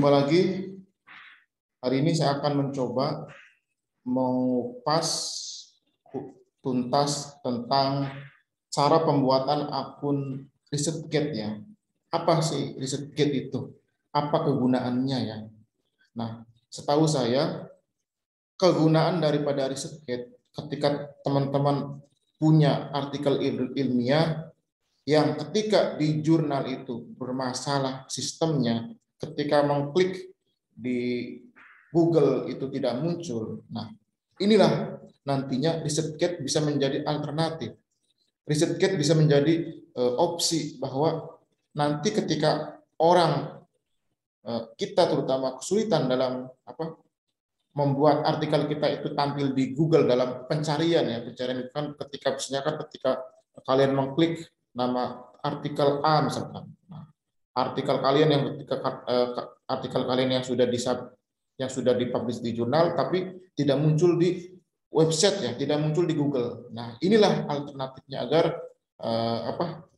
Jumpa lagi. Hari ini saya akan mencoba mengupas tuntas tentang cara pembuatan akun ResearchGate ya. Apa sih ResearchGate itu? Apa kegunaannya ya? Nah, setahu saya kegunaan daripada ResearchGate ketika teman-teman punya artikel ilmiah yang ketika di jurnal itu bermasalah sistemnya, ketika mengklik di Google itu tidak muncul. Nah, inilah nantinya ResearchGate bisa menjadi alternatif. ResearchGate bisa menjadi opsi bahwa nanti ketika orang kita terutama kesulitan dalam membuat artikel kita itu tampil di Google dalam pencarian ya, pencarian itu kan ketika misalnya kan ketika kalian mengklik nama artikel A misalkan. Nah, artikel kalian yang ketika artikel kalian yang sudah dipublish di jurnal tapi tidak muncul di website ya, tidak muncul di Google. Nah, inilah alternatifnya agar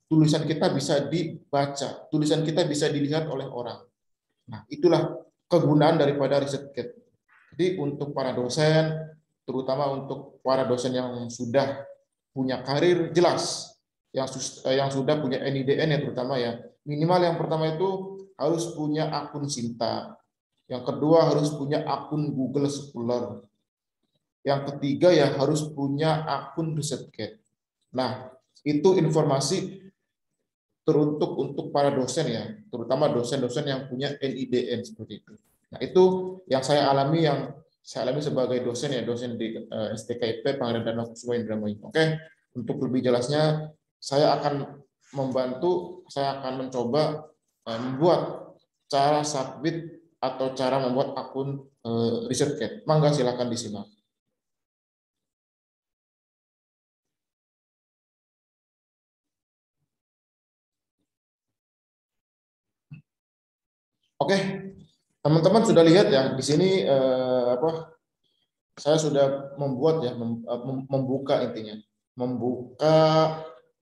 tulisan kita bisa dibaca, tulisan kita bisa dilihat oleh orang. Nah, itulah kegunaan daripada ResearchGate. Jadi untuk para dosen, terutama untuk para dosen yang sudah punya karir jelas, yang sudah punya NIDN ya terutama ya, minimal yang pertama itu harus punya akun Sinta, yang kedua harus punya akun Google Scholar, yang ketiga ya harus punya akun ResearchGate. Nah, itu informasi teruntuk untuk para dosen ya, terutama dosen-dosen yang punya NIDN seperti itu. Nah, itu yang saya alami sebagai dosen ya, dosen di STKIP Pangeran Dharma Kusuma Indramayu. Oke, untuk lebih jelasnya saya akan mencoba membuat cara submit atau cara membuat akun ResearchGate. Mangga silakan disimak. Oke, teman-teman sudah lihat ya di sini saya sudah membuat ya membuka intinya membuka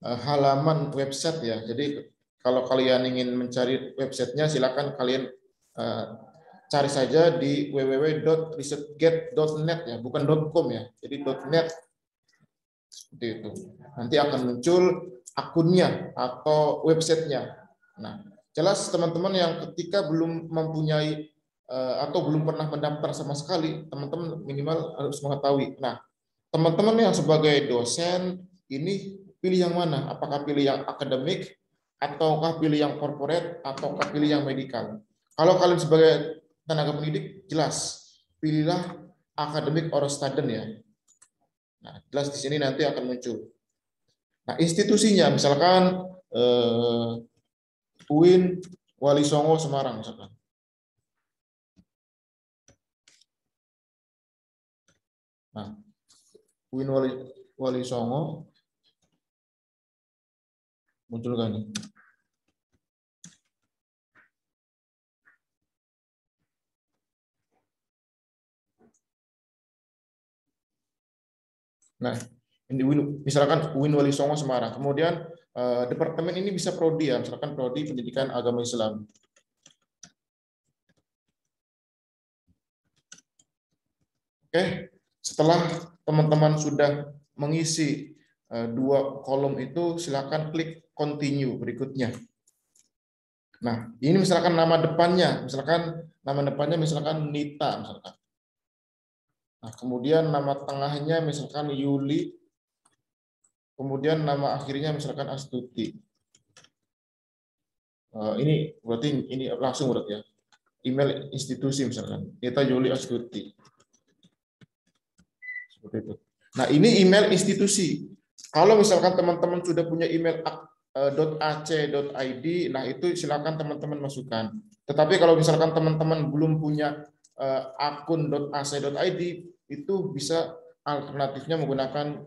halaman website ya. Jadi kalau kalian ingin mencari websitenya silakan kalian cari saja di www.researchgate.net ya, bukan .com ya. Jadi .net seperti itu. Nanti akan muncul akunnya atau websitenya. Nah, jelas teman-teman yang ketika belum mempunyai atau belum pernah mendaftar sama sekali, teman-teman minimal harus mengetahui. Nah, teman-teman yang sebagai dosen ini pilih yang mana? Apakah pilih yang akademik, ataukah pilih yang corporate, ataukah pilih yang medikal? Kalau kalian sebagai tenaga pendidik, jelas pilihlah akademik or student ya. Nah, jelas di sini nanti akan muncul. Nah, institusinya misalkan UIN Wali Songo Semarang misalkan. Nah, UIN Wali Songo muncul kan nih. Nah, misalkan UIN Wali Songo Semarang. Kemudian departemen ini bisa prodi ya, misalkan prodi Pendidikan Agama Islam. Oke, setelah teman-teman sudah mengisi dua kolom itu, silakan klik continue berikutnya. Nah, ini misalkan nama depannya misalkan Nita misalkan. Nah, kemudian nama tengahnya misalkan Yuli, kemudian nama akhirnya misalkan Astuti. Ini berarti ini langsung berarti ya. Email institusi misalkan Nita Yuli Astuti. Seperti itu. Nah, ini email institusi. Kalau misalkan teman-teman sudah punya email .ac.id, nah itu silakan teman-teman masukkan. Tetapi kalau misalkan teman-teman belum punya akun .ac.id, itu bisa alternatifnya menggunakan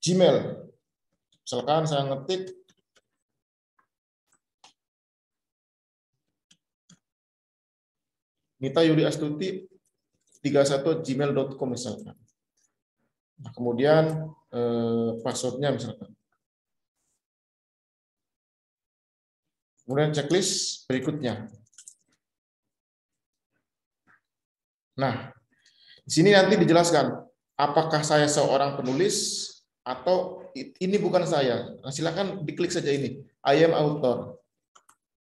Gmail. Misalkan saya ngetik Nita Yuli Astuti 31@gmail.com misalkan. Nah, kemudian passwordnya misalkan. Kemudian checklist berikutnya. Nah, di sini nanti dijelaskan apakah saya seorang penulis atau ini bukan saya. Nah, silakan diklik saja ini, I am author.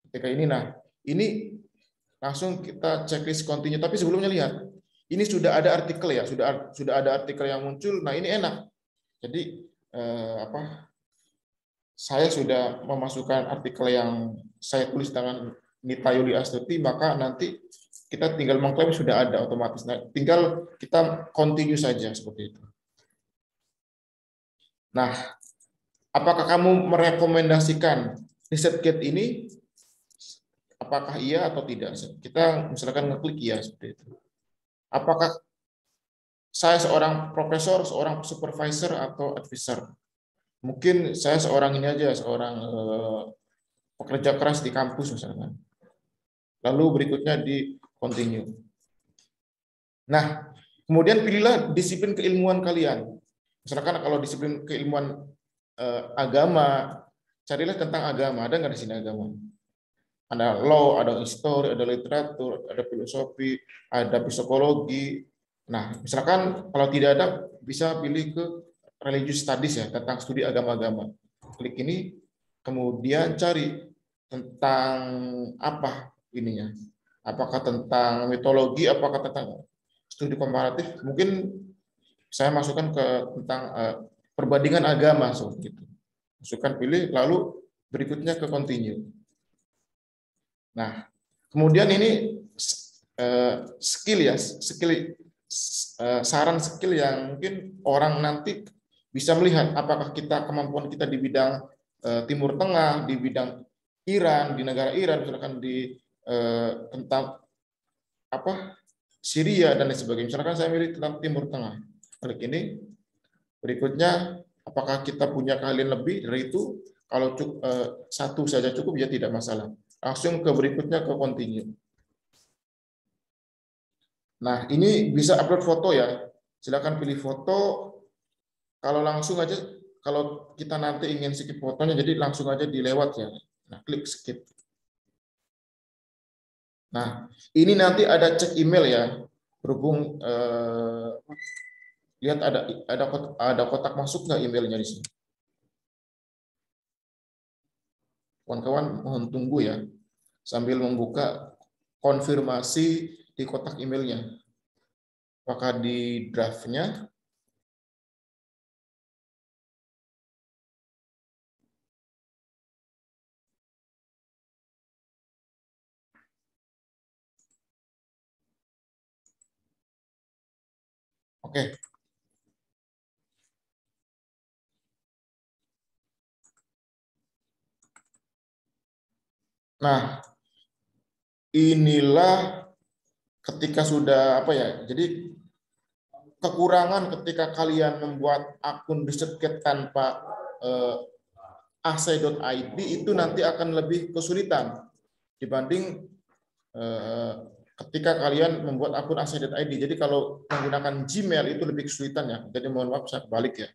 Ketika ini, nah ini langsung kita checklist continue. Tapi sebelumnya lihat, ini sudah ada artikel ya, sudah ada artikel yang muncul. Nah ini enak. Jadi saya sudah memasukkan artikel yang saya tulis dengan Nita Yuli Astuti, maka nanti kita tinggal mengklaim sudah ada otomatis. Nah, tinggal kita continue saja seperti itu. Nah, apakah kamu merekomendasikan ResearchGate ini? Apakah iya atau tidak? Kita misalkan ngeklik iya seperti itu. Apakah saya seorang profesor, seorang supervisor atau advisor? Mungkin saya seorang ini aja, seorang pekerja keras di kampus misalkan. Lalu berikutnya di continue. Nah, kemudian pilihlah disiplin keilmuan kalian. Misalkan kalau disiplin keilmuan agama, carilah tentang agama. Ada nggak di sini agama? Ada law, ada history, ada literatur, ada filosofi, ada psikologi. Nah, misalkan kalau tidak ada, bisa pilih ke religious studies ya, tentang studi agama-agama. Klik ini, kemudian cari tentang apa ininya. Apakah tentang mitologi, apakah tentang studi komparatif. Mungkin saya masukkan ke tentang perbandingan agama seperti itu. Masukkan pilih, lalu berikutnya ke continue. Nah, kemudian ini skill ya, saran skill yang mungkin orang nanti bisa melihat apakah kemampuan kita di bidang Timur Tengah, di bidang Iran, di negara Iran, misalkan di tentang Syria dan lain sebagainya. Misalkan saya milih tentang Timur Tengah. Klik ini, berikutnya apakah kita punya keahlian lebih dari itu? Kalau satu saja cukup ya tidak masalah. Langsung ke berikutnya ke continue. Nah, ini bisa upload foto ya. Silakan pilih foto. Kalau langsung aja, kalau kita nanti ingin skip fotonya, jadi langsung aja dilewat ya. Nah, klik skip. Nah, ini nanti ada cek email ya. Berhubung lihat ada kotak masuk nggak emailnya di sini. Kawan-kawan mohon tunggu ya, sambil membuka konfirmasi di kotak emailnya. Apakah di draftnya? Oke. Nah, inilah ketika sudah jadi kekurangan ketika kalian membuat akun ResearchGate tanpa ac.id itu nanti akan lebih kesulitan dibanding ketika kalian membuat akun ac.id. Jadi kalau menggunakan Gmail itu lebih kesulitan ya. Jadi mohon maaf saya balik ya.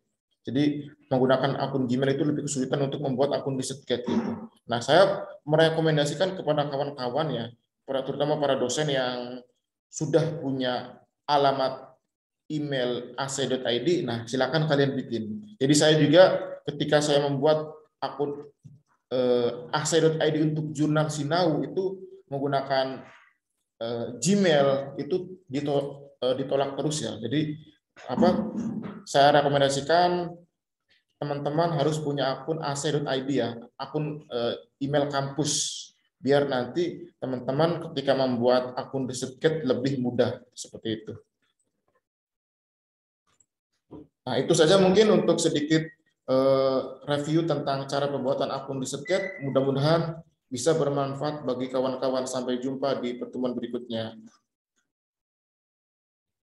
Jadi menggunakan akun Gmail itu lebih kesulitan untuk membuat akun ResearchGate itu. Nah, saya merekomendasikan kepada kawan-kawan ya, terutama para dosen yang sudah punya alamat email ac.id, nah silakan kalian bikin. Jadi saya juga ketika saya membuat akun ac.id untuk jurnal Sinau itu menggunakan Gmail itu ditolak terus ya. Jadi saya rekomendasikan teman-teman harus punya akun ac.id ya, akun email kampus biar nanti teman-teman ketika membuat akun ResearchGate lebih mudah seperti itu. Nah, itu saja mungkin untuk sedikit review tentang cara pembuatan akun ResearchGate. Mudah-mudahan bisa bermanfaat bagi kawan-kawan. Sampai jumpa di pertemuan berikutnya.